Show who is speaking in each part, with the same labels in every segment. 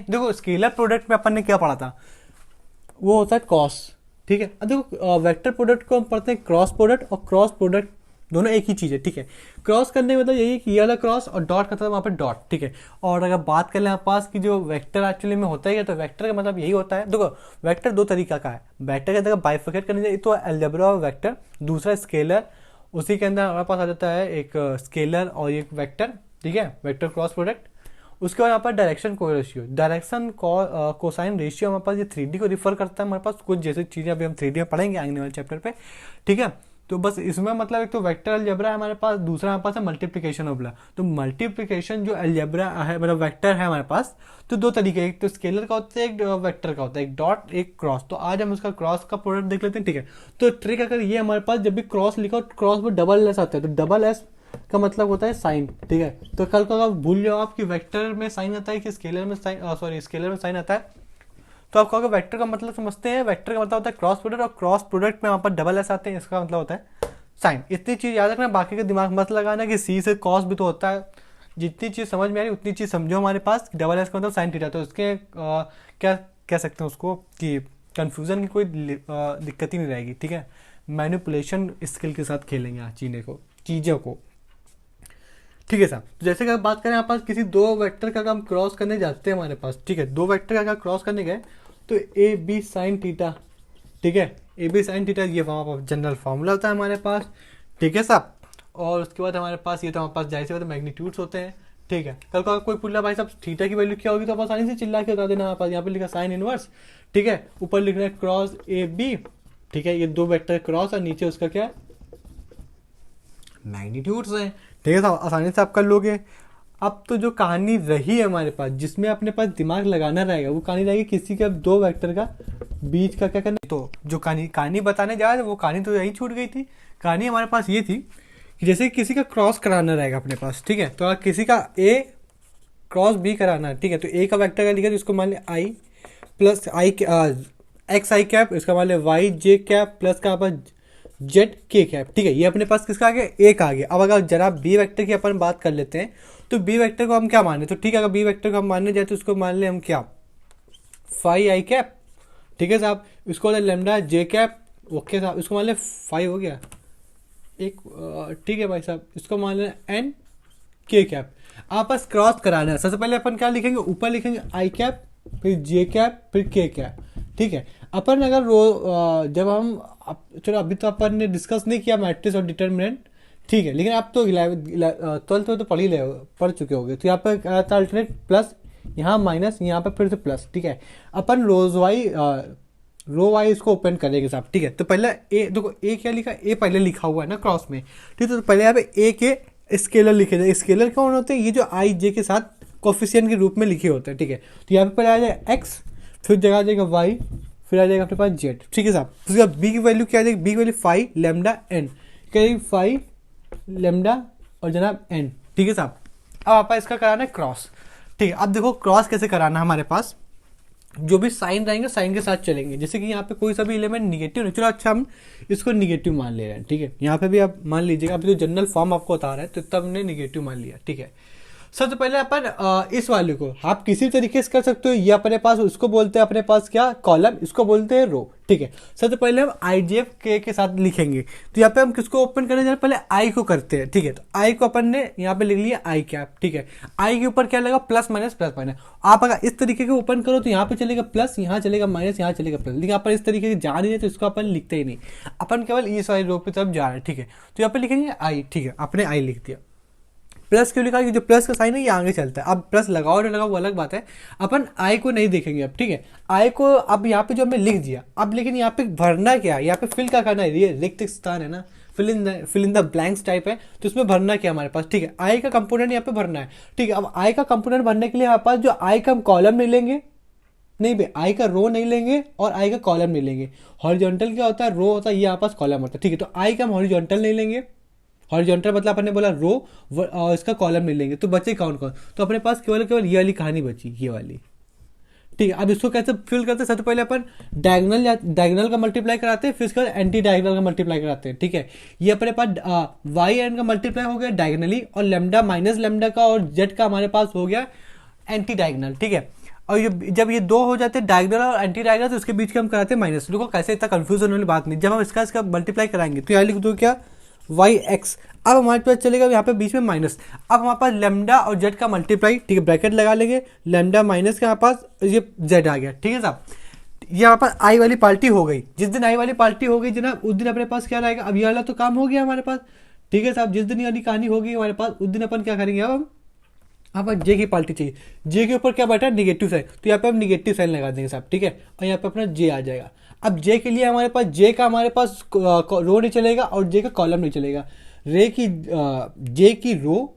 Speaker 1: देखो scalar product में अपन ने क्या पढ़ा था, वो होता है क्रॉस, ठीक है। अब देखो वेक्टर प्रोडक्ट को हम पढ़ते हैं क्रॉस प्रोडक्ट, और क्रॉस प्रोडक्ट दोनों एक ही चीज़ है, ठीक है। क्रॉस करने का मतलब यही है कि ये वाला क्रॉस और डॉट करता है वहाँ पे डॉट, ठीक है। और अगर बात कर लें हमारे पास कि जो वेक्टर एक्चुअली में होता है, तो वेक्टर का मतलब यही होता है। देखो वेक्टर दो तरीका का है, वेक्टर के अंदर बाइफर्केट करने चाहिए, तो अलजेब्रा और वेक्टर, दूसरा स्केलर, उसी के अंदर हमारे पास आ जाता है एक स्केलर और एक वेक्टर, ठीक है, वेक्टर क्रॉस प्रोडक्ट। उसके बाद यहाँ पर डायरेक्शन को रेशियो, डायरेक्शन कोसाइन रेशियो हमारे पास ये 3D को रिफर करता है हमारे पास, कुछ जैसी चीज़ें अभी हम 3D में पढ़ेंगे आने वाले चैप्टर पे, ठीक है। तो बस इसमें मतलब एक तो वेक्टर अलजेब्रा है हमारे पास, दूसरा हमारे पास है मल्टीप्लिकेशन अलजेब्रा। तो मल्टीप्लिकेशन जो अलजेब्रा है मतलब वेक्टर है हमारे पास, तो दो तरीके, एक तो स्केलर का होता है, एक वेक्टर का होता है, एक डॉट एक क्रॉस। तो आज हम उसका क्रॉस का प्रोडक्ट देख लेते हैं, ठीक है। तो ट्रिक अगर ये हमारे पास जब भी क्रॉस लिखा हो, क्रॉस में डबल एस आता है, तो डबल एस का मतलब होता है साइन, ठीक है। तो कल को अगर भूल जाओ आप कि वेक्टर में साइन आता है कि स्केलर में साइन, सॉरी स्केलर में साइन आता है, तो आप कहोगे वेक्टर का मतलब समझते हैं, वेक्टर का मतलब होता है क्रॉस प्रोडक्ट, और क्रॉस प्रोडक्ट में वहाँ पर डबल एस आते हैं, इसका मतलब होता है साइन। इतनी चीज़ याद रखना, बाकी का दिमाग मत लगाना कि सी से कॉस भी तो होता है। जितनी चीज़ समझ में आ रही उतनी चीज़ समझो हमारे पास, डबल एस का मतलब साइन थीटा, तो इसके क्या कह सकते हैं उसको कि कन्फ्यूज़न की कोई दिक्कत ही नहीं रहेगी, ठीक है। मैनिपुलेशन स्किल के साथ खेलेंगे आज चीज़ों को, ठीक है साहब। तो जैसे कि आप बात करें हमारे पास किसी दो वेक्टर का हम क्रॉस करने जाते हैं हमारे पास, ठीक है, दो वेक्टर का अगर क्रॉस करने गए तो ए बी साइन थीटा, ठीक है, ए बी साइन थीटा ये जनरल फार्मूला होता है हमारे पास, ठीक है साहब। और उसके बाद हमारे पास ये तो हमारे पास जाहिर सी बात है मैग्नीट्यूड्स होते हैं, ठीक है। कल को कोई पूछ भाई साहब थीटा की वैल्यू क्या होगी, तो आप आसानी से चिल्ला के बता देना। हमारे पास यहाँ पे लिखा साइन इनवर्स, ठीक है, ऊपर लिख रहा है क्रॉस ए बी, ठीक है, ये दो वेक्टर क्रॉस, और नीचे उसका क्या मैग्नीट्यूड्स हैं, ठीक है साहब, आसानी से आप कर लोगे। अब तो जो कहानी रही है हमारे पास, जिसमें अपने पास दिमाग लगाना रहेगा, वो कहानी रहेगी किसी के अब दो वेक्टर का बीच का क्या करना। तो जो कहानी बताने जा रहे थे वो कहानी तो यही छूट गई थी। कहानी हमारे पास ये थी कि जैसे किसी का क्रॉस कराना रहेगा अपने पास, ठीक है, तो अगर किसी का ए क्रॉस बी कराना है, ठीक है, तो ए का वेक्टर का लिखा, तो इसको मान लिया आई प्लस आई एक्स आई कैप, इसका मान लिया वाई जे कैप प्लस का जेड के कैप, ठीक है। ये अपने पास किसका आ गया, ए का आ गया। अब अगर जरा बी वेक्टर की अपन बात कर लेते हैं, तो बी वेक्टर को हम क्या माने, तो ठीक है, अगर बी वेक्टर को हम मानने जाए तो उसको मान ले हम क्या, फाइव आई कैप, ठीक है साहब, इसको लेमडा जे कैप, ओके साहब, इसको मान ले फाइव हो गया एक, ठीक है भाई साहब, इसको मान लेना एन के कैप। आपस क्रॉस कराना है, सबसे पहले अपन क्या लिखेंगे, ऊपर लिखेंगे आई कैप, फिर जे कैप, फिर के कैप, ठीक है। अपन अगर जब हम चलो अभी तो अपन ने डिस्कस नहीं किया मैट्रिक्स और डिटर्मिनेंट, ठीक है, लेकिन आप तो 12th में तो पढ़ चुके होंगे। तो यहाँ पर क्या था, अल्टरनेट प्लस, यहाँ माइनस, यहाँ पर फिर से प्लस, ठीक है। अपन रो वाई इसको ओपन करेंगे साहब, ठीक है। तो पहले ए देखो, ए क्या लिखा, ए पहले लिखा हुआ है ना क्रॉस में, ठीक है। तो पहले यहाँ पे ए के स्केलर लिखे जाए। स्केलर कौन होते हैं, ये जो आई जे के साथ कोफिशिएंट के रूप में लिखे होते हैं, ठीक है। तो यहाँ पे पहले आ जाएगा एक्स, फिर जगह आ जाएगा वाई, फिर आ जाएगा अपने पास जेड, ठीक है साहब। उसके बाद बी की वैल्यू क्या आ जाएगी, बी की वैल्यू फाइव लेमडा एन, क्या आएगी फाइव लेमडा और जनाब एन, ठीक है साहब। अब आप इसका कराना है क्रॉस, ठीक है। अब देखो क्रॉस कैसे कराना है, हमारे पास जो भी साइन रहेंगे साइन के साथ चलेंगे। जैसे कि यहाँ पे कोई सा भी एलिमेंट निगेटिव नहीं, चलो अच्छा हम इसको निगेटिव मान ले रहे हैं, ठीक है। यहाँ पे भी आप मान लीजिएगा, अभी तो जनरल फॉर्म आपको बता रहा है, तो तब हमने निगेटिव मान लिया, ठीक है। सबसे पहले अपन इस वैल्यू को आप किसी तरीके से कर सकते हो, ये अपने पास उसको बोलते हैं अपने पास क्या, कॉलम, इसको बोलते हैं रो, ठीक है। सबसे पहले हम आई जे एफ के साथ लिखेंगे। तो यहाँ पे हम किसको ओपन करने जा रहे हैं, पहले आई को करते हैं, ठीक है। तो आई को अपन ने यहाँ पे लिख लिया आई कैप, ठीक है। आई के ऊपर क्या लगा, प्लस माइनस प्लस माइनस। आप अगर इस तरीके के ओपन करो तो यहाँ पे चलेगा प्लस, यहाँ चलेगा माइनस, यहाँ चलेगा प्लस, लेकिन अपन इस तरीके से जा नहीं है तो इसको अपन लिखते ही नहीं, अपन केवल इस वाली रो की तरफ जा रहे हैं, ठीक है। तो यहाँ पे लिखेंगे आई, ठीक है, आपने आई लिख दिया। प्लस क्यों लिखा, कि जो प्लस का साइन है ये आगे चलता है। अब प्लस लगाओ ना लगाओ वो अलग बात है, अपन आई को नहीं देखेंगे अब, ठीक है। आई को अब यहाँ पे जो हमने लिख दिया, अब लेकिन यहाँ पे भरना क्या है, यहाँ पे फिल क्या करना है, ये रिक्त स्थान है ना, fill in the blanks type है, तो उसमें भरना क्या हमारे पास, ठीक है। आई का कंपोनेंट यहाँ पे भरना है, ठीक है। अब आई का कंपोनेंट भरने के लिए हमारे पास जो आई का हम कॉलम नहीं लेंगे, नहीं भाई आई का रो नहीं लेंगे और आई का कॉलम नहीं लेंगे। हॉरिजॉन्टल क्या होता है, रो होता है, ये यहाँ पास कॉलम होता है, ठीक है। तो आई का हम हॉरिजॉन्टल नहीं लेंगे, हॉरिजॉन्टल मतलब अपन ने बोला रो, और इसका कॉलम नहीं लेंगे, तो बचे कौन कौन, तो अपने पास केवल ये वाली कहानी बची, ये वाली, ठीक है। अब इसको कैसे फिल करते हैं, सबसे पहले अपन डायगोनल का मल्टीप्लाई कराते हैं, फिर इसके बाद एंटी डायगोनल का मल्टीप्लाई कराते हैं, ठीक है। ये अपने पास वाई एन का मल्टीप्लाई हो गया डायगोनली, और लेमडा माइनस लेमडा का और जेड का हमारे पास हो गया एंटी डायगोनल, ठीक है। और ये जब ये दो हो जाते हैं डायगोनल और एंटी डायगोनल, तो उसके बीच के हम कराते हैं माइनस। देखो कैसे, इतना कंफ्यूजन वाली बात नहीं। जब हम इसका मल्टीप्लाई कराएंगे तो यहाँ लिख दो क्या, वाई एक्स। अब हमारे पास चलेगा यहाँ पे बीच में माइनस। अब हमारे पास लेमडा और जेड का मल्टीप्लाई, ठीक है, ब्रैकेट लगा लेंगे, लेमडा माइनस के हमारे पास ये जेड आ गया, ठीक है साहब। ये हमारे पास आई वाली पार्टी हो गई। जिस दिन आई वाली पार्टी हो गई जनाब, उस दिन अपने पास क्या रहेगा, अब ये वाला तो काम हो गया हमारे पास, ठीक है साहब। जिस दिन ये वाली कहानी होगी हमारे पास, उस दिन अपन क्या करेंगे, अब हम अब जे की पार्टी चाहिए। जे के ऊपर क्या बैठा है, निगेटिव साइन, तो यहाँ पे हम निगेटिव साइन लगा देंगे साहब, ठीक है। और यहाँ पे अपना जे आ जाएगा। अब जे के लिए हमारे पास जे का हमारे पास रो नहीं चलेगा और जे का कॉलम नहीं चलेगा। जे की रो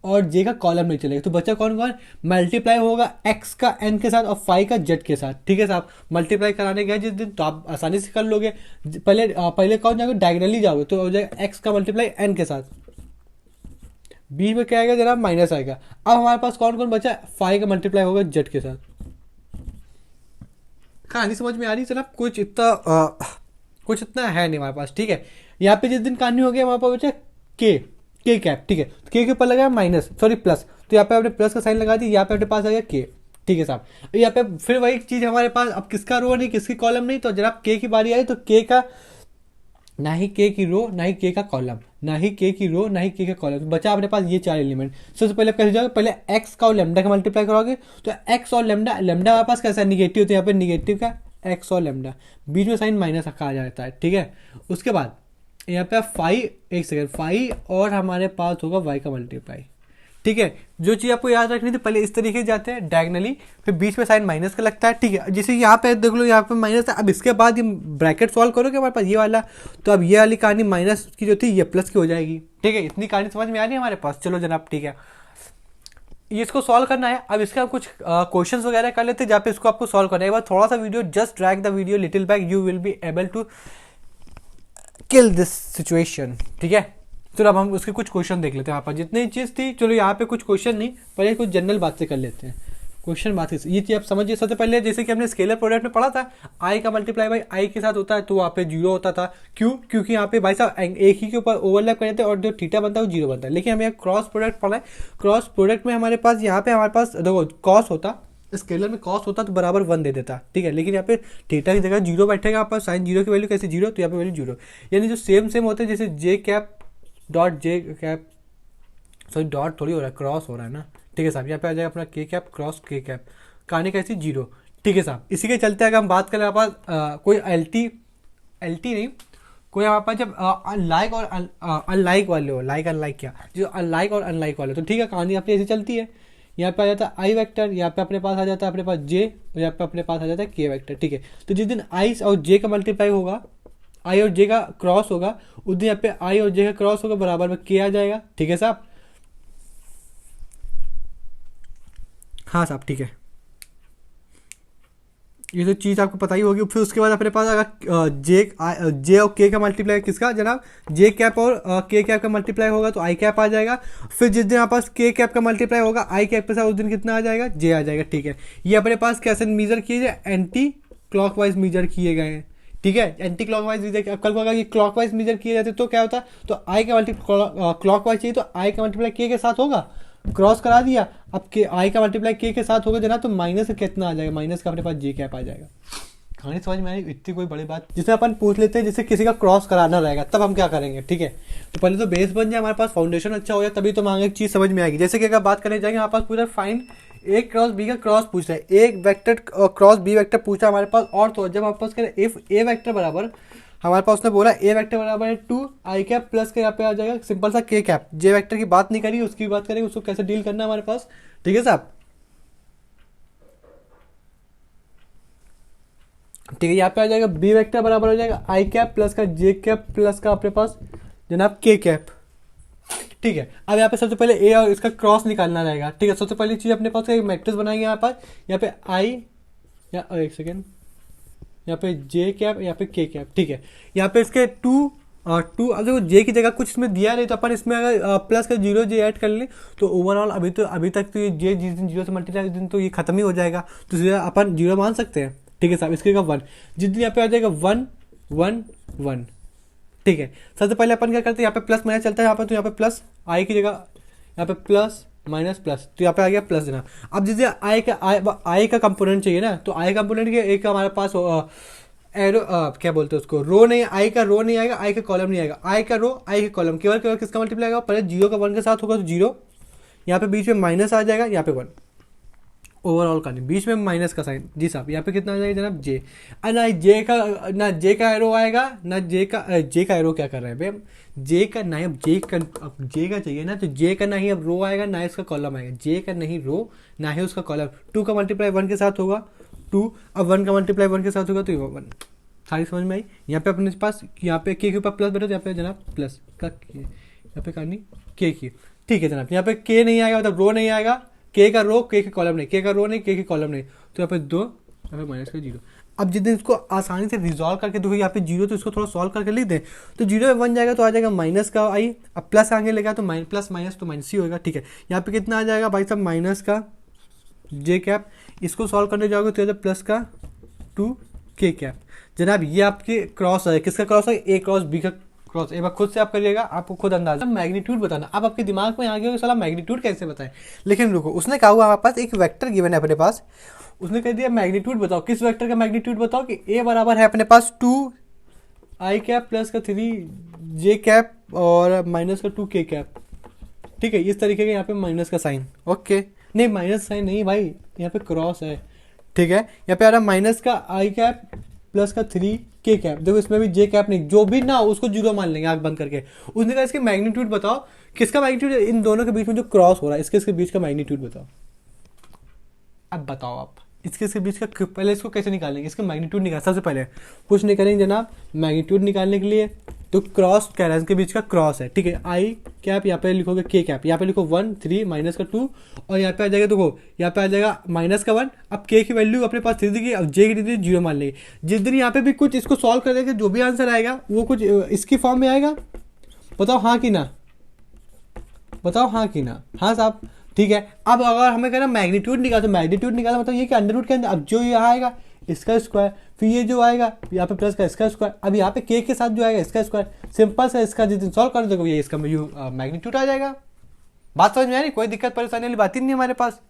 Speaker 1: और जे का कॉलम नहीं चलेगा। तो बच्चा कौन कौन, मल्टीप्लाई होगा एक्स का एन के साथ और फाइव का जेड के साथ, ठीक है साहब। मल्टीप्लाई कराने गए जिस दिन, तो आप आसानी से कर लोगे। पहले कौन जाओगे, डायगोनली जाओगे, तो हो जाएगा एक्स का मल्टीप्लाई एन के साथ, बी में क्या आएगा जनाब, माइनस आएगा। अब हमारे पास कौन कौन बचा, फाइव का मल्टीप्लाई होगा जेड के साथ। कहानी समझ में आ रही है जनाब, कुछ इतना है नहीं हमारे पास, ठीक है। यहाँ पे जिस दिन कहानी हो गया हमारे पास बचा के कैप, ठीक है। तो के ऊपर लगा माइनस, सॉरी प्लस, तो यहाँ पे आपने प्लस का साइन लगा दी, यहाँ पे अपने पास आ गया के, ठीक है साहब। यहाँ पे फिर वही चीज हमारे पास, अब किसका रो नहीं किसकी कॉलम नहीं, तो जनाब के की बारी आई, तो के का ना ही के की रो ना ही के का कॉलम, ना ही के की रो ना ही के का कॉलम, तो बचा अपने पास ये चार एलिमेंट। सबसे पहले कैसे जाओगे, पहले एक्स का और लेमडा का मल्टीप्लाई करोगे, तो एक्स और लेमडा, लेमडा हमारे पास कैसा है, निगेटिव, तो यहाँ पे निगेटिव का एक्स और लेमडा, बीच में साइन माइनस रखा आ जाता है, ठीक है। उसके बाद यहाँ पे फाइव, एक सेकेंड, फाइव और हमारे पास होगा वाई का मल्टीप्लाई, ठीक है। जो चीज़ आपको याद रखनी थी, पहले इस तरीके से जाते हैं डायगनली, फिर बीच में साइन माइनस का लगता है, ठीक है। जैसे यहाँ पे देख लो, यहाँ पे माइनस है। अब इसके बाद ये ब्रैकेट सॉल्व करोगे हमारे पास ये वाला, तो अब ये वाली कहानी माइनस की जो थी ये प्लस की हो जाएगी, ठीक है। इतनी कहानी समझ में आ रही है हमारे पास, चलो जनाब, ठीक है। ये इसको सॉल्व करना है। अब इसके हम कुछ क्वेश्चंस वगैरह कर लेते हैं, जहाँ पे इसको आपको सॉल्व करना है। एक बार थोड़ा सा video, just drag the video little back, you will be able to kill this situation, ठीक है। चलो अब हम उसके कुछ क्वेश्चन देख लेते हैं। यहाँ पर जितनी चीज़ थी, चलो यहाँ पे कुछ क्वेश्चन नहीं, पहले कुछ जनरल बात से कर लेते हैं। क्वेश्चन बात से ये चीज़ आप समझिए। सबसे पहले जैसे कि हमने स्केलर प्रोडक्ट में पढ़ा था, आई का मल्टीप्लाई बाई आई के साथ होता है, तो वहाँ पे जीरो होता था। क्यों, क्योंकि यहाँ पे भाई साहब एक ही के ऊपर ओवरलैप कर जाते हैं और जो थीटा बनता है वो जीरो बनता है। लेकिन हमें यहाँ क्रॉस प्रोडक्ट पढ़ा है। क्रॉस प्रोडक्ट में हमारे पास यहाँ पे हमारे पास देखो कॉस होता, स्केलर में कॉस होता तो बराबर वन दे देता, ठीक है। लेकिन यहाँ पे थीटा की जगह जीरो बैठेगा, आप साइन जीरो की वैल्यू कैसे जीरो, तो यहाँ पे वैल्यू जीरो, यानी जो सेम होते हैं। जैसे J cap dot J cap, sorry dot थोड़ी हो रहा है, क्रॉस हो रहा है ना, ठीक है साहब। यहाँ पे आ जाएगा अपना के कैप क्रॉस के कैप, कहानी कैसी जीरो, ठीक है साहब। इसी के चलते अगर हम बात करें हमारे पास कोई एल टी नहीं, कोई हमारे पास जब अनलाइक और अनलाइक वाले हो, लाइक अनलाइक क्या, जो अनलाइक और अनलाइक वाले, तो ठीक है, कहानी अपनी ऐसी चलती है। यहाँ पे आ जाता है आई वेक्टर, यहाँ पे अपने पास आ जाता है अपने पास जे, और यहाँ पे अपने पास आ जाता है के वेक्टर, ठीक है। तो जिस दिन आई और जे का मल्टीप्लाई होगा, आई और जे का क्रॉस होगा, उस दिन यहाँ पे आई और जे का क्रॉस होगा, बराबर में के आ जाएगा, ठीक है साहब। हाँ साहब, ठीक है, ये तो चीज़ आपको पता ही होगी। फिर उसके बाद अपने पास अगर जे और के का मल्टीप्लाई किसका जनाब, जे कैप और के कैप का मल्टीप्लाई होगा तो आई कैप आ जाएगा। फिर जिस दिन हमारे पास के कैप का मल्टीप्लाई होगा आई कैप के साथ, उस दिन कितना आ जाएगा, जे आ जाएगा, ठीक है। ये अपने पास कैसे मेजर किए जाए, एंटी क्लॉकवाइज मेजर किए गए हैं, ठीक है। एंटी क्लॉकवाइज मेजर, कल होगा कि क्लॉकवाइज मेजर किए जाते तो क्या होता, तो आई का मल्टीप्लाई क्लॉकवाइज चाहिए तो आई का मल्टीप्लाई के साथ होगा, क्रॉस करा दिया। अब के आई का मल्टीप्लाई के साथ होगा जनाब, तो माइनस कितना आ जाएगा, माइनस का अपने पास जे कैप आ जाएगा। कहानी समझ में आई, इतनी कोई बड़ी बात। जिसे अपन पूछ लेते हैं, जैसे किसी का क्रॉस कराना रहेगा, तब हम क्या करेंगे, ठीक है। तो पहले तो बेस बन जाए हमारे पास, फाउंडेशन अच्छा हो जाए, तभी तो मांगे एक चीज समझ में आएगी। जैसे कि अगर बात करने जाएंगे, हमारे पास पूरा फाइंड ए क्रॉस बी का क्रॉस पूछ रहा है, एक वेक्टर क्रॉस बी वेक्टर पूछा हमारे पास। और तो जब हमारे पास करें इफ ए वेक्टर बराबर, हमारे पास उसने बोला ए वेक्टर बराबर है 2 आई कैप प्लस के यहाँ पे आ जाएगा सिंपल सा के कैप। जे वेक्टर की बात नहीं करी, उसकी बात करेंगे, उसको कैसे डील करना है हमारे पास, ठीक है साहब। ठीक है, यहाँ पे आ जाएगा बी वेक्टर बराबर हो जाएगा आई कैप प्लस का जे कैप प्लस का अपने पास जनाब के कैप, ठीक है। अब यहाँ पे सबसे पहले ए और इसका क्रॉस निकालना रहेगा, ठीक है। सबसे पहली चीज अपने पास एक मैट्रिक्स बनाएंगे यहाँ पर, यहाँ पे आई या एक सेकेंड, यहाँ पे जे कैप, यहाँ पे के कैप, ठीक है। यहाँ पे इसके टू अगर जे की जगह कुछ इसमें दिया नहीं, तो अपन इसमें अगर प्लस का जीरो जे ऐड कर लें, तो ओवरऑल अभी तक तो ये जे जिस दिन जीरो से मल्टीप्लाई, उस दिन तो ये खत्म ही हो जाएगा, तो सीधा अपन जीरो मान सकते हैं, ठीक है साहब। इसके का 1, जिस दिन यहाँ पे आ जाएगा 1 1 1, ठीक है। सबसे पहले अपन क्या करते हैं, यहाँ पे प्लस माइनस चलता है यहाँ पर, तो यहाँ पे प्लस आई की जगह यहाँ पे प्लस माइनस प्लस, तो यहाँ पे आ गया प्लस देना। अब जैसे आई का कंपोनेंट चाहिए ना, तो आई कंपोनेंट के एक हमारे पास एरो क्या बोलते हैं उसको, रो नहीं, आई का रो नहीं आएगा, आई का कॉलम नहीं आएगा, आई का रो आई का कॉलम, केवल केवल किसका मल्टीप्लाई आएगा, पहले जीरो का 1 के साथ होगा तो जीरो, यहाँ पे बीच में माइनस आ जाएगा, यहाँ पे 1, ओवरऑल का नहीं, बीच में माइनस का साइन। जी साहब, यहाँ पे कितना आ जाएगा जनाब, जे। ना जे का एरो आएगा, ना जे का एरो क्या कर रहे हैं भाई, जे का नहीं, अब जे का चाहिए ना, तो जे का नहीं अब रो आएगा, ना इसका कॉलम आएगा, जे का नहीं रो, ना ही उसका कॉलम। 2 का मल्टीप्लाई 1 के साथ होगा 2, अब 1 का मल्टीप्लाई 1 के साथ होगा तो 1, सारी समझ में आई। यहाँ पे अपने पास यहाँ पे के ऊपर प्लस बैठा, तो यहाँ पे जनाब प्लस का यहाँ पे कहानी के की, ठीक है जनाब। यहाँ पे के नहीं आएगा, मतलब रो नहीं आएगा, के का रो के कॉलम नहीं, के का रो नहीं के कॉलम नहीं, तो यहाँ पे 2, यहाँ पे माइनस का 0। अब जितने इसको आसानी से रिजॉल्व करके देखो, यहाँ पे 0 तो इसको थोड़ा सॉल्व करके लिख दें, तो 0 में 1 जाएगा तो आ जाएगा माइनस का आई, अब प्लस आगे लेगा तो प्लस माइनस तो माइनस ही होगा, ठीक है। यहाँ पे कितना आ जाएगा भाई साहब, माइनस का जे कैप, इसको सॉल्व करने जाओगे तो प्लस का 2 के कैप। जनाब ये आपके क्रॉस है, किसका क्रॉस है, ए क्रॉस बी का क्रॉस। एक बार खुद से आप करिएगा, आपको खुद अंदाजा। मैग्नीट्यूड बताना, अब आपके दिमाग में आ गया साला मैग्नीट्यूड कैसे बताएं, लेकिन रुको, उसने कहा हुआ हमारे पास एक वेक्टर गिवन है अपने पास, उसने कह दिया मैग्नीट्यूड बताओ, किस वेक्टर का मैग्नीट्यूड बताओ, कि ए बराबर है अपने पास 2 आई कैप प्लस का 3 जे कैप और माइनस का 2 के कैप, ठीक है। इस तरीके का यहाँ पे माइनस का साइन, ओके, नहीं माइनस साइन नहीं भाई, यहाँ पे क्रॉस है, ठीक है। यहाँ पे आ रहा माइनस का आई कैप प्लस का 3 के कैप, देखो इसमें भी जे कैप नहीं, जो भी ना उसको 0 मान लेंगे आंख बंद करके। उसने कहा इसके मैग्नीट्यूड बताओ, किसका मैग्नीट्यूड, इन दोनों के बीच में जो क्रॉस हो रहा है, इसके बीच का मैग्नीट्यूड बताओ। अब बताओ आप इसके बीच का, पहले इसको कैसे निकालेंगे, इसका मैग्नीट्यूड निकाल, सबसे पहले कुछ नहीं करेंगे जनाब, मैग्नीट्यूड निकालने के लिए तो क्रॉस कह रहा है, इसके बीच का क्रॉस है, ठीक है। आई कैप यहाँ पे लिखोगे के कैप, यहाँ पे लिखो 1 3 माइनस का 2, और यहाँ पे आ जाएगा, देखो यहाँ पे आ जाएगा माइनस का 1। अब के की वैल्यू अपने पास 3 दी, अब जे की दी 0 मान लेंगे। जिस दिन यहाँ पे भी कुछ इसको सॉल्व कर देंगे, जो भी आंसर आएगा वो कुछ इसकी फॉर्म में आएगा, बताओ हाँ कि ना, बताओ हाँ कि ना, हाँ साहब, ठीक है। अब अगर हमें कहना मैग्नीट्यूड निकाल, तो मैग्नीट्यूड निकाला मतलब ये कि अंडर रूट के अंदर, अब जो यहाँ आएगा इसका स्क्वायर, फिर ये जो आएगा यहाँ पे प्लस का इसका स्क्वायर, अब यहाँ पे के साथ जो आएगा इसका स्क्वायर, सिंपल सा, इसका जिस दिन सॉल्व कर दोगे ये इसका मैग्नीट्यूड आ जाएगा। बात समझ में आ रही, कोई दिक्कत परेशानी वाली बात ही नहीं हमारे पास,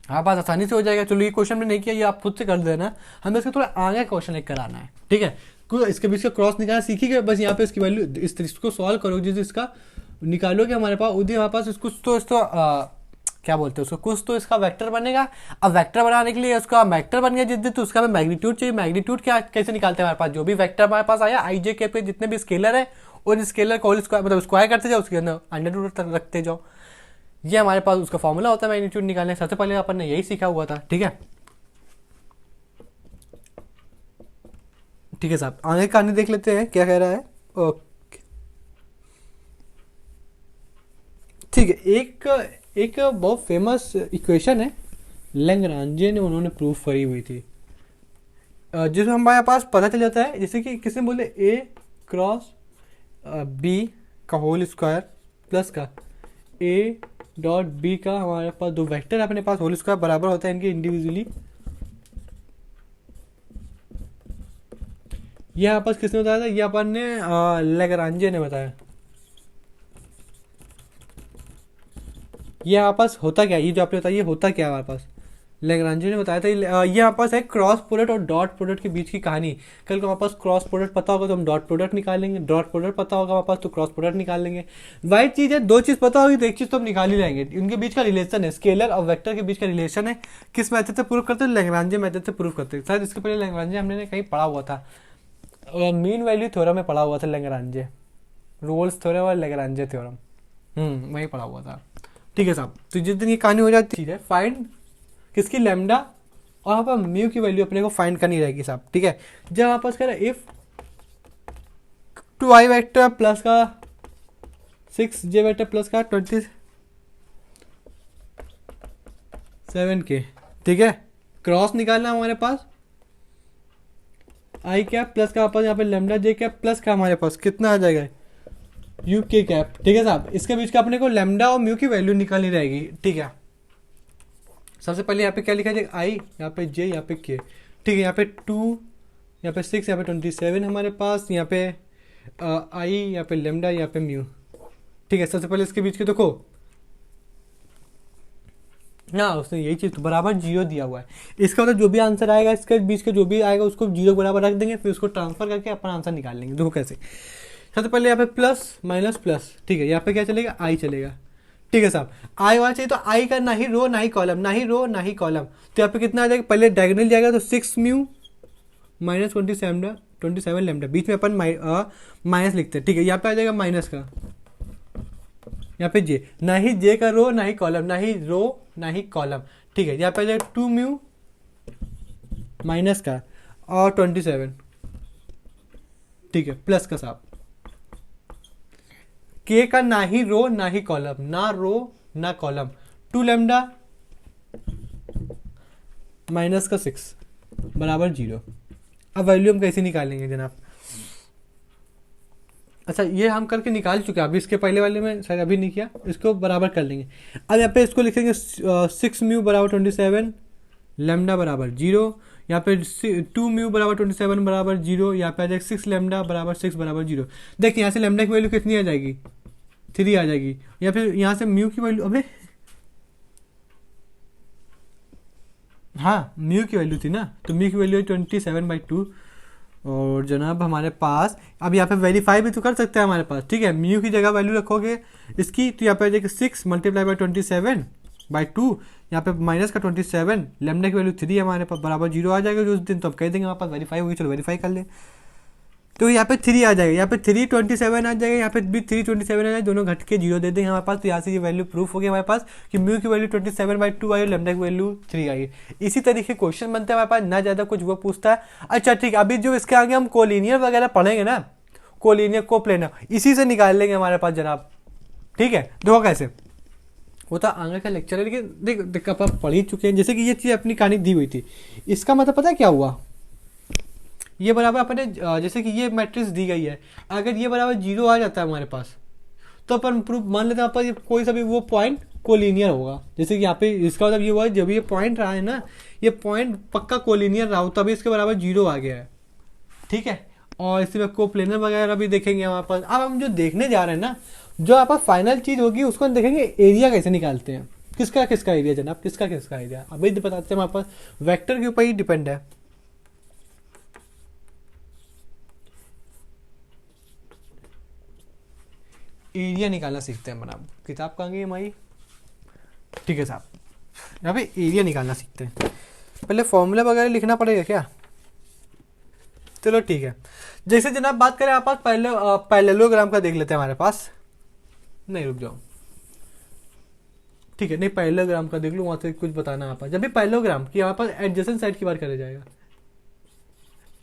Speaker 1: हाँ बात आसानी से हो जाएगा। चलो ये क्वेश्चन में नहीं किया, ये आप खुद से कर देना, हमें इसको थोड़ा आगे क्वेश्चन लेकर कराना है, ठीक है। इसके बीच का क्रॉस निकालना सीखिएगा, बस यहाँ पे इसकी वैल्यू इस तरीके को सॉल्व करोगे, जिस इसका निकालोगे हमारे पास उधर हमारे पास कुछ तो क्या बोलते हैं उसको, कुछ तो इसका वेक्टर बनेगा। अब वेक्टर बनाने के लिए उसका वेक्टर बन गया जिस दिन, तो उसका हमें मैग्नीट्यूड चाहिए। मैग्नीट्यूड क्या कैसे निकालते हैं, हमारे पास जो भी वेक्टर हमारे पास आया आई जे के पे जितने भी स्केलर है, और स्केलर को स्क्वायर मतलब स्क्वायर करते जाओ, उसके अंदर अंडर रूट रखते जाओ, ये हमारे पास उसका फॉर्मूला होता है मैग्नीट्यूड निकालने। सबसे पहले अपन ने यही सीखा हुआ था, ठीक है। ठीक है साहब, आगे कहानी देख लेते हैं क्या कह रहा है। ओके ठीक है, एक बहुत फेमस इक्वेशन है, लैग्रांजे ने उन्होंने प्रूफ करी हुई थी, जिसमें हमारे पास पता चल जाता है, जैसे कि किसने बोले ए क्रॉस बी का होल स्क्वायर प्लस का ए डॉट बी का, हमारे पास दो वेक्टर अपने पास होल स्क्वायर बराबर होता है इनके इंडिविजुअली। ये यहाँ पास किसने बताया था, ये अपन ने लैग्रांजे ने बताया। ये यहाँ पास होता क्या, ये जो आपने बताया ये होता क्या हमारे पास, लैग्रांजे ने बताया था। ये यहाँ पास है क्रॉस प्रोडक्ट और डॉट प्रोडक्ट के बीच की कहानी। कल को हमारे पास क्रॉस प्रोडक्ट पता होगा तो हम डॉट प्रोडक्ट निकालेंगे, डॉट प्रोडक्ट पता होगा हमारे पास तो क्रॉस प्रोडक्ट निकाल लेंगे। वाइट चीज़ है, दो चीज़ पता होगी तो एक चीज़ तो हम निकाल ही लेंगे। उनके बीच का रिलेशन है, स्केलर और वेक्टर के बीच का रिलेशन है, किस मेथड से प्रूव करते हैं, लैग्रांजे मेथड से प्रूव करते हैं। शायद इसके पहले लैग्रांजे हमने कहीं पढ़ा हुआ था, मीन वैल्यू थ्योरम में पढ़ा हुआ था लैग्रांजे, रोल्स थ्योरम और लैग्रांजे थ्योरम, वही पढ़ा हुआ था। ठीक है साहब, तो जिस दिन ये कहानी हो जाती है फाइंड किसकी, लैम्डा, और यहाँ पर म्यू की वैल्यू अपने को फाइंड करनी रहेगी साहब, ठीक है। जब वापस करें इफ 2i वेक्टर प्लस का 6j वेक्टर प्लस का 27k, ठीक है। क्रॉस निकालना हमारे पास आई कैप प्लस का वापस यहाँ पे लैम्डा जे कैप प्लस का हमारे पास कितना आ जाएगा, यू के कैप, ठीक है साहब। इसके बीच का अपने को लैम्डा और म्यू की वैल्यू निकालनी रहेगी, ठीक है। सबसे पहले यहाँ पे क्या लिखा जाएगा, आई, यहाँ पे जे, यहाँ पे के, ठीक है। यहाँ पे 2, यहाँ पे 6, यहाँ पे 27 हमारे पास, यहाँ पे आई, यहाँ पे लेमडा, यहाँ पे म्यू, ठीक है। सबसे पहले इसके बीच के देखो ना, उसने यही चीज़ तो बराबर जीरो दिया हुआ है। इसका मतलब जो भी आंसर आएगा इसके बीच का जो भी आएगा उसको जीरो बराबर रख देंगे, फिर उसको ट्रांसफर करके अपना आंसर निकाल लेंगे। देखो कैसे, सबसे पहले यहाँ पे प्लस माइनस प्लस, ठीक है, यहाँ पे क्या चलेगा, आई चलेगा, ठीक है साहब। आई होना चाहिए, तो आई का ना ही रो ना ही कॉलम, ना ही रो ना ही कॉलम, तो यहाँ पे कितना आ जाएगा, पहले डायगोनल जाएगा तो 6 म्यू माइनस 27 लेमडा, बीच में अपन माइनस लिखते हैं, ठीक है। यहाँ पे आ जाएगा माइनस का, यहाँ पे जे, ना ही जे का रो ना ही कॉलम, ना ही रो ना ही कॉलम, ठीक है। यहाँ पे आ जाएगा 2 म्यू माइनस का और 27, ठीक है, प्लस का साहब, के का ना ही रो ना ही कॉलम, ना रो ना कॉलम, 2 लेमडा माइनस का 6 बराबर 0। अब वैल्यू हम कैसे निकालेंगे जनाब? अच्छा, ये हम करके निकाल चुके हैं, अभी इसके पहले वाले में शायद अभी नहीं किया, इसको बराबर कर लेंगे। अब यहाँ पे इसको लिखेंगे 6 म्यू बराबर 27, लेमडा बराबर 0, यहाँ पे 2 म्यू बराबर 27 बराबर 0, यहाँ पे आ जाएगा 6 लेमडा बराबर 6 बराबर 0। देखिए यहाँ से लेमडा की वैल्यू कितनी आ जाएगी, 3 आ जाएगी, या फिर यहाँ से म्यू की वैल्यू, अबे हाँ म्यू की वैल्यू थी ना, तो म्यू की वैल्यू है 27/2। और जनाब हमारे पास अब यहाँ पे वेरीफाई भी तो कर सकते हैं हमारे पास, ठीक है। म्यू की जगह वैल्यू रखोगे इसकी, तो यहाँ पे आ जाएगा 6 मल्टीप्लाई बाई 27/2, यहाँ पे माइनस का 27, लेमडा की वैल्यू 3 हमारे पास बराबर 0 आ जाएगा जो उस दिन, तो अब कह देंगे हमारे पास वेरीफाई होगी, चलो वेरीफाई कर ले। तो यहाँ पे 3 आ जाएगा, यहाँ पे 327 आ जाएगा, यहाँ पे भी 327 आ जाएगा, दोनों घट के 0 दे देंगे हमारे पास, तो यहाँ से ये वैल्यू प्रूफ हो गया हमारे पास कि म्यू की वैल्यू 27/2 आई, लेमडा की वैल्यू 3 आई। इसी तरीके क्वेश्चन बनते हैं हमारे पास, ना ज़्यादा कुछ वो पूछता है। अच्छा ठीक, अभी जो इसके आगे हम कोलिनियर वगैरह पढ़ेंगे ना, कोलिनियर कोप्लेनर, इसी से निकाल लेंगे हमारे पास जनाब, ठीक है। देखो कैसे, वो तो आगे का लेक्चर है, लेकिन देख आप पढ़ ही चुके हैं। जैसे कि ये चीज़ अपनी कहानी दी हुई थी, इसका मतलब पता है क्या हुआ, ये बराबर अपने जैसे कि ये मैट्रिक्स दी गई है, अगर ये बराबर 0 आ जाता है हमारे पास, तो अपन प्रूफ मान लेते हैं अपन, कोई सा भी वो पॉइंट कोलिनियर होगा। जैसे कि यहाँ पे इसका मतलब ये हुआ, जब ये पॉइंट रहा है ना, ये पॉइंट पक्का कोलिनियर रहा हो, तभी इसके बराबर 0 आ गया है, ठीक है। और इसी में कोप्लेनर वगैरह भी देखेंगे हमारे पास। अब हम जो देखने जा रहे हैं ना, जो आप फाइनल चीज होगी उसको देखेंगे, एरिया कैसे निकालते हैं, किसका किसका एरिया जनाब, किसका किसका एरिया, अभी बताते हैं हमारे पास, वेक्टर के ऊपर ही डिपेंड है। एरिया निकालना सीखते हैं बनाब, किताब कहाँ गई हमारी, ठीक है साहब। यहाँ पे एरिया निकालना सीखते हैं, पहले फॉर्मूला वगैरह लिखना पड़ेगा क्या, चलो ठीक है। जैसे जनाब बात करें आप पहले पैरेललोग्राम का देख लेते हैं हमारे पास, नहीं रुक जाओ, ठीक है, नहीं पैरेललोग्राम का देख लो, वहां से कुछ बताना आप। जब भी पैरेललोग्राम की हमारे पास एडजेसेंट साइड की बात करा जाएगा,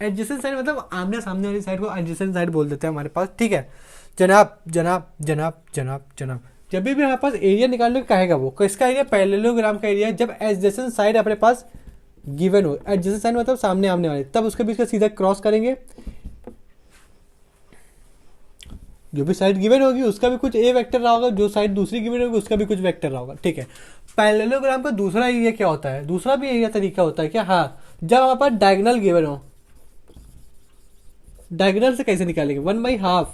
Speaker 1: एडजेसेंट साइड मतलब आमने सामने वाली साइड को एडजेसेंट साइड बोल देते हैं हमारे पास, ठीक है जनाब। जनाब जनाब जनाब जनाब जब भी हमारे पास एरिया निकालने का कहेगा, वो किसका एरिया, पैरेललोग्राम का एरिया, जब एडजेसेंट साइड अपने पास गिवन हो, एडजेसेंट साइड मतलब सामने आमने वाले, तब उसके बीच का सीधा क्रॉस करेंगे, जो भी साइड गिवन होगी उसका भी कुछ ए वेक्टर रहा होगा, जो साइड दूसरी गिवन होगी उसका भी कुछ वेक्टर रहा होगा, ठीक है। पैरेललोग्राम का दूसरा एरिया क्या होता है, दूसरा भी एरिया तरीका होता है क्या, हाँ, जब हमारे पास डायगोनल गिवन हो, डायगोनल से कैसे निकालेंगे, 1/2,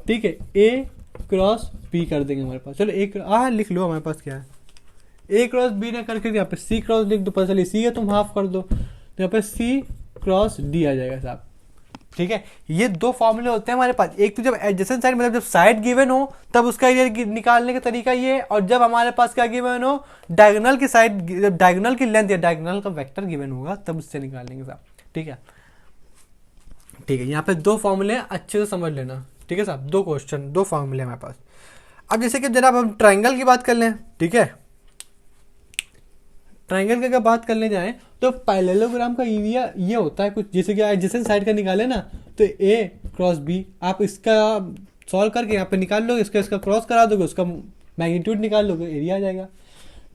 Speaker 1: ठीक है, ए क्रॉस बी कर देंगे हमारे पास। चलो एक लिख लो हमारे पास क्या है, ए क्रॉस बी ना करके यहाँ पे सी क्रॉस लिख दो, पता चलिए सी है तुम हाफ कर दो, तो यहाँ पे सी क्रॉस डी आ जाएगा साहब, ठीक है। ये दो फॉर्मूले होते हैं हमारे पास, एक तो जब एडजेसेंट साइड मतलब जब साइड गिवन हो तब उसका एरिया निकालने का तरीका ये है, और जब हमारे पास क्या गिवन हो, डायगोनल की साइड, जब डायगोनल की लेंथ या डायगोनल का वेक्टर गिवन होगा तब उससे निकालेंगे साहब, ठीक है। ठीक है, यहाँ पे दो फॉर्मूले अच्छे से समझ लेना, ठीक है साहब, दो क्वेश्चन दो फॉर्मूले हमारे पास। अब जैसे कि जनाब हम ट्राइंगल की बात कर लें, ठीक है, ट्राइंगल की अगर बात करने जाएं तो पैरेललोग्राम का एरिया ये होता है कुछ, जैसे कि एडजेसेंट साइड का निकाले ना, तो ए क्रॉस बी, आप इसका सॉल्व करके यहाँ पे निकाल लो, इसका इसका क्रॉस करा दोगे, उसका मैग्नीट्यूड निकाल लोगे, एरिया आ जाएगा।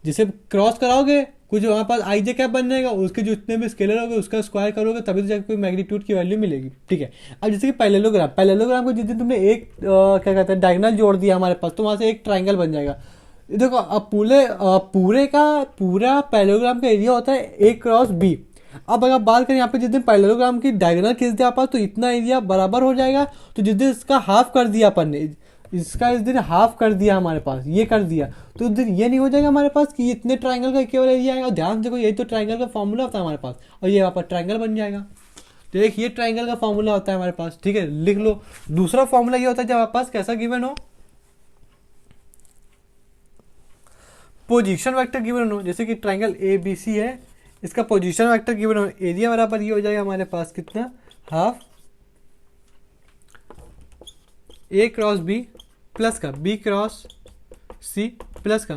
Speaker 1: जिसे क्रॉस कराओगे कुछ वहाँ पास आई जे कैप बन जाएगा, उसके जितने भी स्केलर होंगे उसका स्क्वायर करोगे तभी तो जाकर कोई मैग्नीट्यूड की वैल्यू मिलेगी, ठीक है। अब जैसे कि पैरेललोग्राम को जिस दिन तुमने एक क्या कहते हैं डायगोनल जोड़ दिया हमारे पास, तो वहाँ से एक ट्राइंगल बन जाएगा। देखो अब पूरा पैरेललोग्राम का एरिया होता है ए क्रॉस बी। अब अगर बात करें यहाँ पे जिस दिन पैरेललोग्राम की डायगोनल खींच दिया अपन तो इतना एरिया बराबर हो जाएगा, तो जिस दिन इसका हाफ कर दिया अपन ने, इसका इस दिन हाफ कर दिया हमारे पास, ये कर दिया, तो उस दिन ये नहीं हो जाएगा हमारे पास कि इतने ट्राइंगल का केवल एरिया आएगा। और ध्यान से देखो, यही तो ट्राइंगल का फॉर्मूला होता है हमारे पास, और ये यहाँ पर ट्राइंगल बन जाएगा। तो एक ये ट्राइंगल का फॉर्मूला होता है हमारे पास, ठीक है, लिख लो। दूसरा फॉर्मूला ये होता है जब हमारे पास कैसा गिवन हो, पोजीशन वेक्टर गिवन हो, जैसे कि ट्राइंगल ए बी सी है, इसका पोजीशन वेक्टर गिवन हो, एरिया बराबर ये हो जाएगा हमारे पास कितना, हाफ ए क्रॉस बी प्लस का बी क्रॉस सी प्लस का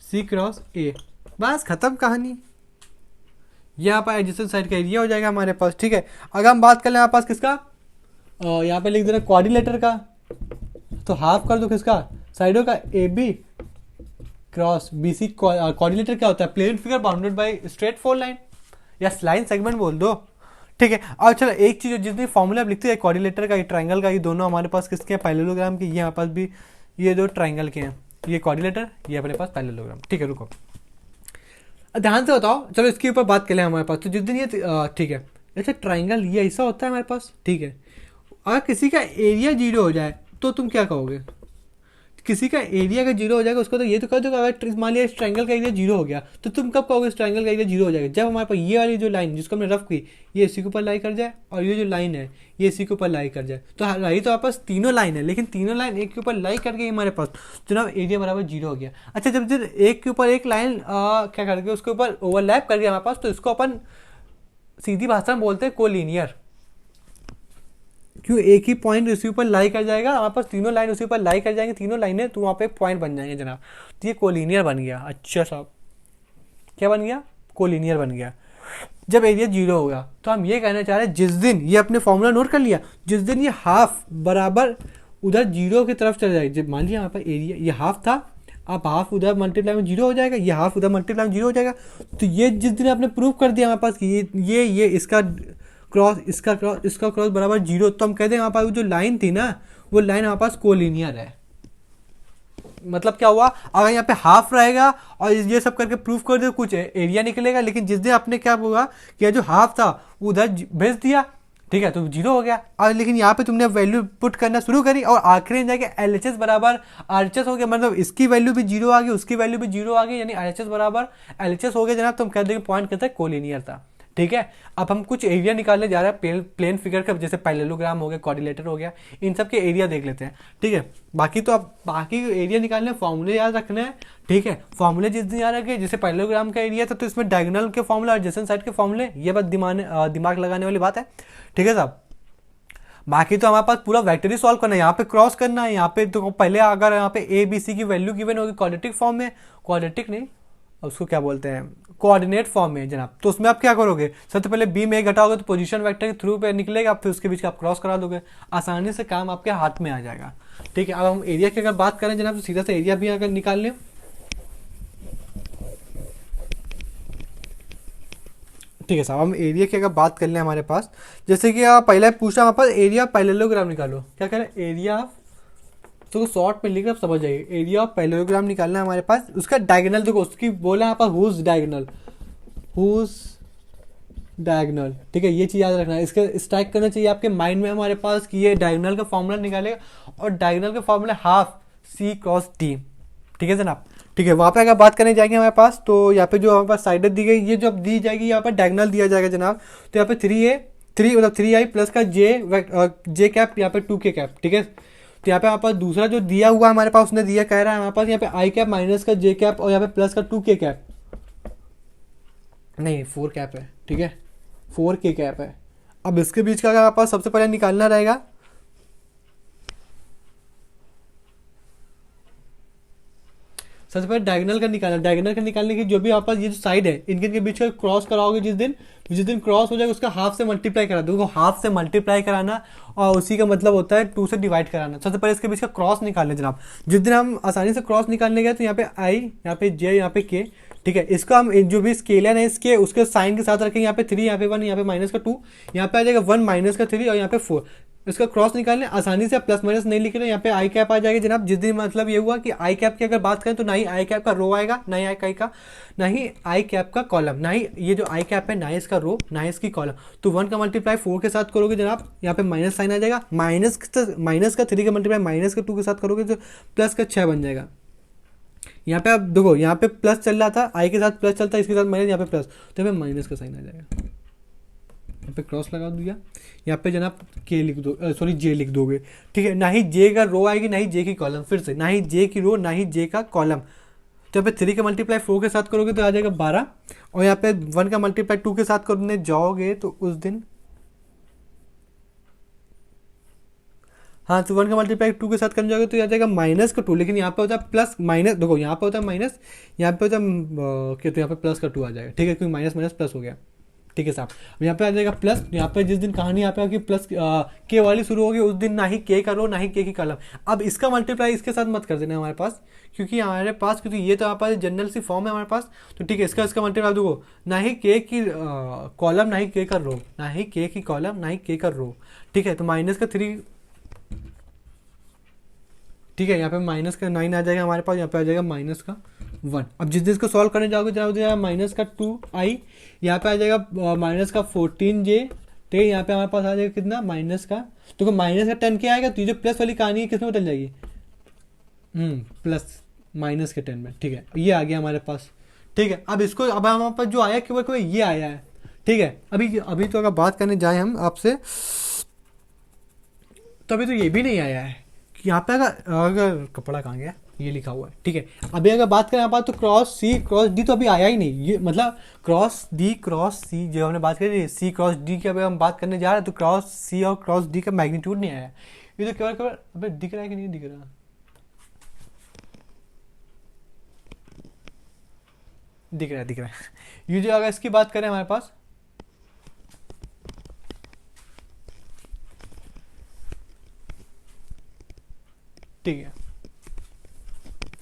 Speaker 1: सी क्रॉस ए। बस खत्म कहानी। यहाँ पर एडजेसेंट साइड का एरिया हो जाएगा हमारे पास, ठीक है। अगर हम बात कर लें हमारे पास किसका, यहाँ पे लिख देना क्वाड्रिलेटर का, तो हाफ कर दो किसका, साइडों का A B cross B C. Quadrilateral क्या होता है, plane figure bounded by straight four line, या लाइन सेगमेंट बोल दो, ठीक है। और चलो एक चीज, जितने फॉर्मूला आप लिखते हैं क्वाड्रिलेटर का, ये ट्राइंगल का, ये दोनों हमारे पास किसके हैं, पैरेललोग्राम के। ये हमारे पास भी ये दो ट्राइंगल के हैं, ये क्वाड्रिलेटर, ये अपने पास पैरेललोग्राम, ठीक है। रुको ध्यान से बताओ, चलो इसके ऊपर बात कर लें हमारे पास। तो जिस दिन ये ठीक है, अच्छा ट्राइंगल ये ऐसा होता है हमारे पास, ठीक है। अगर किसी का एरिया 0 हो जाए तो तुम क्या कहोगे, किसी का एरिया का 0 हो जाएगा उसको तो ये तो कह दो, अगर मान लिया इस ट्राइंगल का एरिया 0 हो गया तो तुम कब कहोगे इस ट्राइंगल का एरिया 0 हो जाएगा, जब हमारे पास ये वाली जो लाइन जिसको हमने रफ की, ये इसी के ऊपर लाई कर जाए, और ये जो लाइन है ये इसी के ऊपर लाई कर जाए। तो रही तो हमारे पास तीनों लाइन है, लेकिन तीनों लाइन एक के ऊपर लाई कर गई हमारे पास, जनाब एरिया बराबर 0 हो गया। अच्छा जब एक के ऊपर एक लाइन क्या करके उसके ऊपर ओवरलैप कर गया हमारे पास, तो इसको अपन सीधी भाषा में बोलते हैं कोलिनियर। क्यों, एक ही पॉइंट उसी ऊपर लाई कर जाएगा, हमारे पास तीनों लाइन उसी ऊपर लाई कर जाएंगे, तीनों लाइनें तो वहाँ पे पॉइंट बन जाएंगे जनाब, तो ये कोलिनियर बन गया। अच्छा साहब, क्या बन गया, कोलिनियर बन गया जब एरिया 0 होगा। तो हम ये कहना चाह रहे हैं, जिस दिन ये अपने फॉर्मूला नोट कर लिया, जिस दिन ये हाफ बराबर उधर 0 की तरफ चला जाएगा, जब मान लिया यहाँ पर एरिया ये हाफ था, अब हाफ उधर मल्टीप्लाई में 0 हो जाएगा, ये हाफ उधर मल्टीप्लाई में 0 हो जाएगा। तो ये जिस दिन आपने प्रूव कर दिया हमारे पास कि ये इसका क्रॉस इसका क्रॉस बराबर 0, तो हम कहते हैं हमारे पास जो लाइन थी ना, वो लाइन हमारे पास कोलिनियर है। मतलब क्या हुआ, अगर यहाँ पे हाफ रहेगा और ये सब करके प्रूफ कर दे, कुछ एरिया निकलेगा, लेकिन जिस दिन आपने क्या होगा कि जो हाफ था उधर भेज दिया, ठीक है, तो 0 हो गया। और लेकिन यहाँ पे तुमने वैल्यू पुट करना शुरू करी, और आखिरी में जाके LHS बराबर RHS हो गया, मतलब इसकी वैल्यू भी 0 आ गई, उसकी वैल्यू भी 0 आ गई, यानी RHS बराबर LHS हो गया जनाब। तो हम कह देंगे पॉइंट कहते हैं कोलिनियर था, ठीक है। अब हम कुछ एरिया निकालने जा रहे हैं प्लेन फिगर का, जैसे पैरेललोग्राम हो गया, क्वाड्रिलेटर हो गया, इन सब के एरिया देख लेते हैं, ठीक है। बाकी तो अब बाकी एरिया निकालने फॉर्मूले याद रखना है, ठीक है। फॉर्मूले जिस दिन याद रखे, जैसे पैरेललोग्राम का एरिया था तो इसमें डायगोनल के फॉर्मूला और एडजेसेंट साइड के फॉर्मूले, ये बात दिमाग लगाने वाली बात है, ठीक है साहब। बाकी तो हमारे पास पूरा वेक्टर ही सॉल्व करना है, यहाँ पे क्रॉस करना है, यहाँ पे तो पहले अगर यहाँ पे ए बी सी की वैल्यू गिवन होगी क्वाड्रेटिक फॉर्म में, क्वाड्रेटिक नहीं उसको क्या बोलते हैं, कोऑर्डिनेट फॉर्म में जनाब, तो उसमें आप क्या करोगे, सबसे पहले बी में घटाओगे तो पोजीशन वेक्टर के थ्रू पे निकलेगा, फिर उसके बीच का आप क्रॉस करा दोगे, आसानी से काम आपके हाथ में आ जाएगा, ठीक है। अब हम एरिया की अगर बात करें जनाब, तो सीधा से एरिया भी अगर निकाल लें, ठीक है साहब। हम एरिया की अगर बात कर लें हमारे पास, जैसे कि आप पहले पूछा हमारे पास एरिया पैरेललोग्राम निकालो, क्या करें, एरिया तो शॉर्ट में लिखकर आप समझ जाइए, एरिया ऑफ पैरेललोग्राम निकालना है हमारे पास, उसका डायगोनल देखो, उसकी बोला यहाँ पर हुज डायगोनल, ठीक है, ये चीज़ याद रखना है, इसका स्ट्राइक करना चाहिए आपके माइंड में हमारे पास कि ये डायगोनल का फॉर्मूला निकालेगा, और डायगोनल का formula half C cross D, ठीक है जनाब, ठीक है। वहाँ पे अगर बात करने जाएंगे हमारे पास, तो यहाँ पे जो हमारे पास साइड दी गई, ये जो दी जाएगी यहाँ पर डायगोनल दिया जाएगा जनाब, तो यहाँ पे 3i प्लस का जे कैप, यहाँ पे 2k कैप, ठीक है। तो यहाँ पे हमारे पास दूसरा जो दिया हुआ हमारे पास, उसने दिया कह रहा है हमारे पास यहाँ पे आई कैप माइनस का जे कैप, और यहाँ पे प्लस का 2k कैप, नहीं 4 कैप है, ठीक है, 4k कैप है। अब इसके बीच का हमारे पास सबसे पहले निकालना रहेगा, सबसे पहले डायगोनल का निकालना, डायगोनल का निकालने की जो भी आपका ये जो साइड है, इनके बीच का क्रॉस कराओगे, जिस दिन क्रॉस हो जाएगा उसका हाफ से मल्टीप्लाई करा दो, हाफ से मल्टीप्लाई कराना, और उसी का मतलब होता है 2 से डिवाइड कराना। सबसे पहले इसके बीच का क्रॉस निकालने जनाब, जिस दिन हम आसानी से क्रॉस निकालने गए, तो यहाँ पे आई, यहाँ पे जे, यहाँ पे के, ठीक है। इसको हम जो भी स्केलर है इसके उसके साइन के साथ रखेंगे, यहाँ पे 3, यहाँ पे 1, यहाँ पे माइनस का 2, यहाँ पे आ जाएगा 1 माइनस का 3, और यहाँ पे 4, इसका क्रॉस निकालने आसानी से प्लस माइनस नहीं लिख रहे, यहाँ पे आई कैप आ जाएगा जनाब। जिस दिन मतलब ये हुआ कि आई कैप की अगर बात करें तो ना ही आई कैप का रो आएगा, ना ही आई कैप का कॉलम, ना ही ये जो आई कैप है ना ही इसका रो ना ही इसकी कॉलम। तो 1 का मल्टीप्लाई 4 के साथ करोगे जनाब, यहाँ पे माइनस साइन आ जाएगा, माइनस का 3 का मल्टीप्लाई माइनस का 2 के साथ करोगे तो प्लस का 6 बन जाएगा। यहाँ पे आप देखो, यहाँ पे प्लस चल रहा था, आई के साथ प्लस चलता है, इसके साथ माइनस, यहाँ पे प्लस, तो यहाँ पे माइनस का साइन आ जाएगा। यहाँ पे क्रॉस लगा दिया, यहाँ पे जनाब के लिख दो, सॉरी जे लिख दोगे, ठीक है। ना ही जे का रो आएगी ना ही जे की कॉलम, फिर से ना ही जे की रो ना ही जे का कॉलम। तो यहाँ पे 3 का मल्टीप्लाई 4 के साथ करोगे तो आ जाएगा 12, और यहाँ पे 1 का मल्टीप्लाई 2 के साथ करने जाओगे तो उस दिन, हाँ तो 1 का मल्टीप्लाई 2 के साथ करने जाओगे तो आ जाएगा माइनस का 2, लेकिन यहाँ पे होता है प्लस माइनस, देखो यहाँ पे होता है माइनस, यहाँ पे होता है क्या, तो यहाँ पे प्लस का 2 आ जाएगा, ठीक है, क्योंकि माइनस माइनस प्लस हो गया, ठीक है साहब। अब यहाँ पे आ जाएगा प्लस, यहाँ पे जिस दिन कहानी यहाँ पे आपकी प्लस के वाली शुरू होगी उस दिन ना ही के का रो ना ही के की कॉलम। अब इसका मल्टीप्लाई इसके साथ मत कर देना हमारे पास, क्योंकि ये तो हमारे पास जनरल सी फॉर्म है हमारे पास, तो ठीक है, इसका मल्टीप्लाई देखो, ना ही के की कॉलम ना ही के का रो, ना ही के की कॉलम ना ही के का रो, ठीक है। तो माइनस का 3, ठीक है, यहाँ पे माइनस का 9 आ जाएगा हमारे पास, यहाँ पे आ जाएगा माइनस का 1। अब जिस दिन इसको सॉल्व करने जाओगे जनाब, माइनस का 2i, यहाँ पे आ जाएगा माइनस का 14j, ठीक है। यहाँ पे हमारे पास आ जाएगा कितना, माइनस का, तो माइनस का 10 क्या आएगा, तो ये जो प्लस वाली कहानी है किसमें बदल जाएगी, प्लस माइनस के 10 में, ठीक है, ये आ गया हमारे पास, ठीक है। अब इसको, अब हमारे पास जो आया केवल ये आया है, ठीक है। अभी तो अगर बात करने जाए हम आपसे, तो अभी तो ये भी नहीं आया है। यहाँ पे अगर कपड़ा कहाँ गया, ये लिखा हुआ है, ठीक है। अभी अगर बात करें यहाँ पर, तो क्रॉस सी क्रॉस डी तो अभी आया ही नहीं, ये मतलब क्रॉस सी जो हमने बात करी सी क्रॉस डी की अभी हम बात करने जा रहे हैं, तो क्रॉस सी और क्रॉस डी का मैग्नीट्यूड नहीं आया, ये तो केवल अबे दिख रहा है कि नहीं दिख रहा, दिख रहा है। ये जो अगर इसकी बात करें हमारे पास, ठीक है,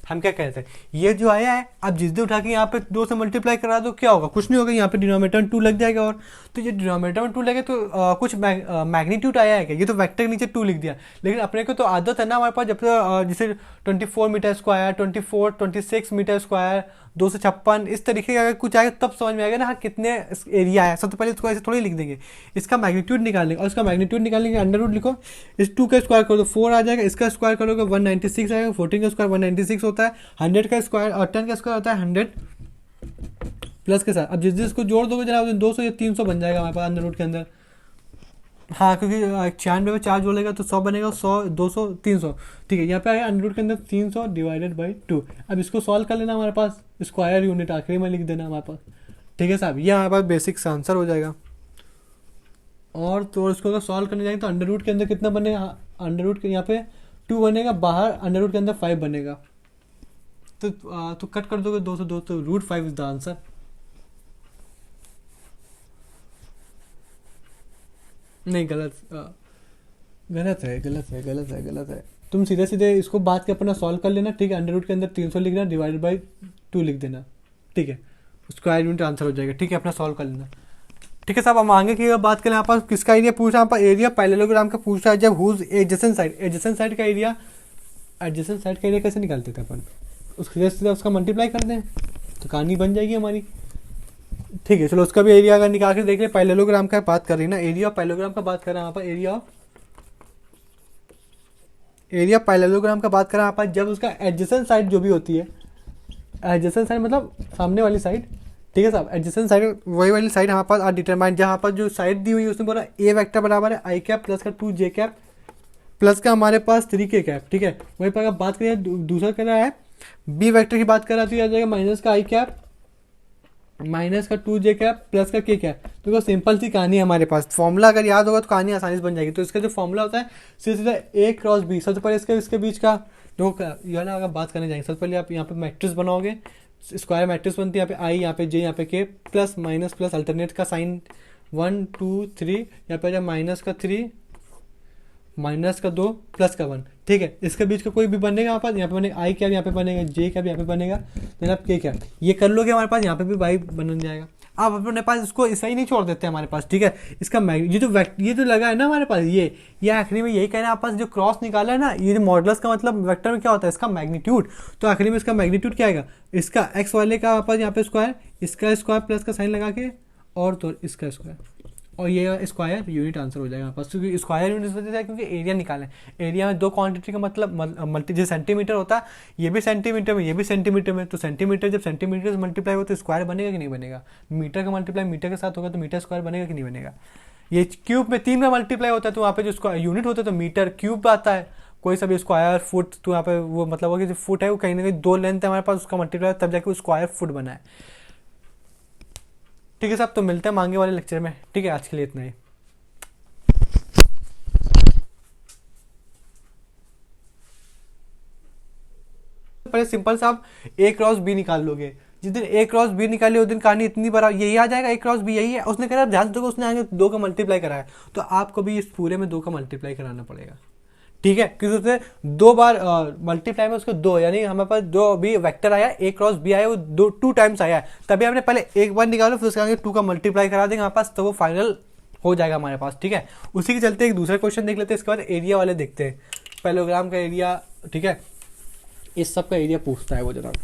Speaker 1: हम क्या कहते हैं, ये जो आया है, अब जिस दिन उठा के यहाँ पे 2 से मल्टीप्लाई करा दो क्या होगा, कुछ नहीं होगा, यहाँ पे डिनोमिनेटर में 2 लग जाएगा, और तो ये डिनोमिनेटर में 2 लगे तो कुछ मैग्नीट्यूड आया है क्या, ये तो वेक्टर के नीचे 2 लिख दिया। लेकिन अपने को तो आदत है ना हमारे पास, जब जैसे 24 मीटर स्क्वायर, 26 मीटर स्क्वायर, 256 इस तरीके का अगर कुछ आएगा तब समझ में आएगा ना, हाँ कितने एरिया है। सबसे पहले इसको ऐसे थोड़ी लिख देंगे, इसका मैग्नीट्यूड निकालने, और इसका मैग्नीट्यूड निकालने के अंडर रूट लिखो, इस 2 का स्क्वायर करो तो 4 आ जाएगा, इसका स्क्वायर करोगे 196 आएगा, 14 का स्क्वायर 196 होता है, 100 का स्क्वायर और 10 का स्क्वायर होता है 100 प्लस के साथ। अब जिस दिन इसको जोड़ दोगे जनाब 200 या 300 बन जाएगा हमारे पास अंडर रूट के अंदर, हाँ क्योंकि 96 में 4 जोड़ेगा तो 100 बनेगा, 100 200 300, ठीक है। यहाँ पे आएगा अंडर रूट के अंदर 300 डिवाइडेड बाई 2। अब इसको सॉल्व कर लेना हमारे पास, स्क्वायर यूनिट आखिरी में लिख देना हमारे पास, ठीक है साहब, ये हमारे पास बेसिक सा आंसर हो जाएगा। और तो इसको अगर सॉल्व करने जाएंगे तो अंडर रूट के अंदर कितना बनेगा, अंडर रूट के यहाँ पे 2 बनेगा, बाहर अंडर रूट के अंदर 5 बनेगा, तो कट कर दोगे 2 तो √5 इज द आंसर। नहीं गलत है। तुम सीधे इसको बात के अपना सॉल्व कर लेना, ठीक है। अंडर रूट के अंदर 300 लिखना, डिवाइडेड बाई 2 लिख देना, ठीक है, स्क्वायर यूनिट आंसर हो जाएगा, ठीक है। अपना सॉल्व कर लेना, ठीक है साहब। हम आगे की बात करें, यहाँ पर किसका एरिया पूछ रहा है, यहाँ पर एरिया पैरेललोग्राम का पूछ रहा है, जब हुज एडजेसेंट साइड का एरिया कैसे निकालते थे अपन, उसका मल्टीप्लाई कर दें तो कहानी बन जाएगी हमारी, ठीक है। चलो उसका भी एरिया अगर निकाल के देख ले, पैरेललोग्राम का बात कर रही है ना, एरिया पैरेललोग्राम का बात कर रहा है यहाँ पर, एरिया पैरेललोग्राम का बात कर रहा है यहाँ पर, जब उसका एडजेसेंट साइड जो भी होती है, एडजेसेंट साइड मतलब सामने वाली साइड, ठीक है साहब, एडजेसेंट साइड वही वाली साइड हमारे पास डिटरमाइन, जहाँ पर जो साइड दी हुई है उसमें बोला ए वेक्टर बराबर है आई कैप प्लस का 2j कैप प्लस का हमारे पास 3k कैप, ठीक है। वहीं पर अगर बात करें दूसरा कर रहा है बी वेक्टर की बात कर रहा है, तो यह आ जाएगा माइनस का आई कैप माइनस का 2j कैप प्लस का k कैप। तो सिंपल सी कहानी है हमारे पास, फॉर्मूला अगर याद होगा तो कहानी आसानी से बन जाएगी। तो इसका जो फॉर्मूला होता है सीधा a क्रॉस b, सबसे पहले इसके बीच का दो यह ना अगर बात करने जाएंगे, सबसे पहले आप यहाँ पे मैट्रिक्स बनाओगे, स्क्वायर मैट्रिक्स बनती है, यहाँ पे आई, यहाँ पे जे, यहाँ पे के, प्लस माइनस प्लस अल्टरनेट का साइन 1 2 3, यहाँ पे माइनस का 3 माइनस का 2 प्लस का 1, ठीक है। इसके बीच का कोई भी बनेगा हमारे पास, यहाँ पे बनेगा आई कैप, यहाँ पे बनेगा जे कैप, यहाँ पे बनेगा जनाब के कैप। ये कर लोगे हमारे पास यहाँ पे भी वाई बन जाएगा। आप अपने पास इसको ऐसा ही नहीं छोड़ देते हमारे पास, ठीक है। इसका ये जो लगा है ना हमारे पास, ये आखिरी में यही कहना है, आप पास जो क्रॉस निकाला है ना, ये जो मॉडुलस का मतलब वेक्टर में क्या होता है, इसका मैग्नीट्यूड। तो आखिरी में इसका मैग्नीट्यूड क्या आएगा, इसका एक्स वाले का वापस यहाँ पे स्क्वायर, इसका स्क्वायर प्लस का साइन लगा के, और तो इसका स्क्वायर, और ये स्क्वायर यूनिट आंसर हो जाएगा हमारे पास, क्योंकि स्क्वायर यूनिट इस वजह से क्योंकि एरिया निकालें। एरिया में दो क्वांटिटी का मतलब मल्टी, जैसे सेंटीमीटर होता है, ये भी सेंटीमीटर में, ये भी सेंटीमीटर में, तो सेंटीमीटर जब सेंटीमीटर से मल्टीप्लाई हो तो स्क्वायर बनेगा कि नहीं बनेगा। मीटर का मल्टीप्लाई मीटर के साथ होगा तो मीटर स्क्वायर बनेगा कि नहीं बनेगा। ये क्यूब में 3 में मल्टीप्लाई होता है तो वहाँ पे जो यूनिट होता है तो मीटर क्यूब आता है, कोई सा भी स्क्वायर फुट, तो यहाँ पे वो मतलब होगा कि जो फुट है वो कहीं ना कहीं 2 लेंथ है हमारे पास, उसका मल्टीप्लाई तब जाके वो स्क्वायर फुट बना है। ठीक है साहब, तो मिलते हैं मांगे वाले लेक्चर में। ठीक है, आज के लिए इतना ही। पहले सिंपल सा आप ए क्रॉस बी निकाल लोगे। जिस दिन ए क्रॉस बी निकाली उस दिन कहानी इतनी बड़ा यही आ जाएगा, ए क्रॉस बी यही है। उसने कहा ध्यान दोगे, उसने आगे 2 का मल्टीप्लाई कराया, तो आपको भी इस पूरे में 2 का मल्टीप्लाई कराना पड़ेगा, ठीक है। क्योंकि उसने 2 बार मल्टीप्लाई में उसको 2, यानी हमारे पास 2 भी वेक्टर आया, ए क्रॉस बी आया, वो 2 टाइम्स आया है। तभी आपने पहले एक बार निकालो, फिर उसके आगे 2 का मल्टीप्लाई करा देंगे हमारे पास, तो वो फाइनल हो जाएगा हमारे पास, ठीक है। उसी के चलते एक दूसरा क्वेश्चन देख लेते हैं, इसके बाद एरिया वाले देखते हैं। पैरेललोग्राम का एरिया, ठीक है, इस सब का एरिया पूछता है वो जनाब।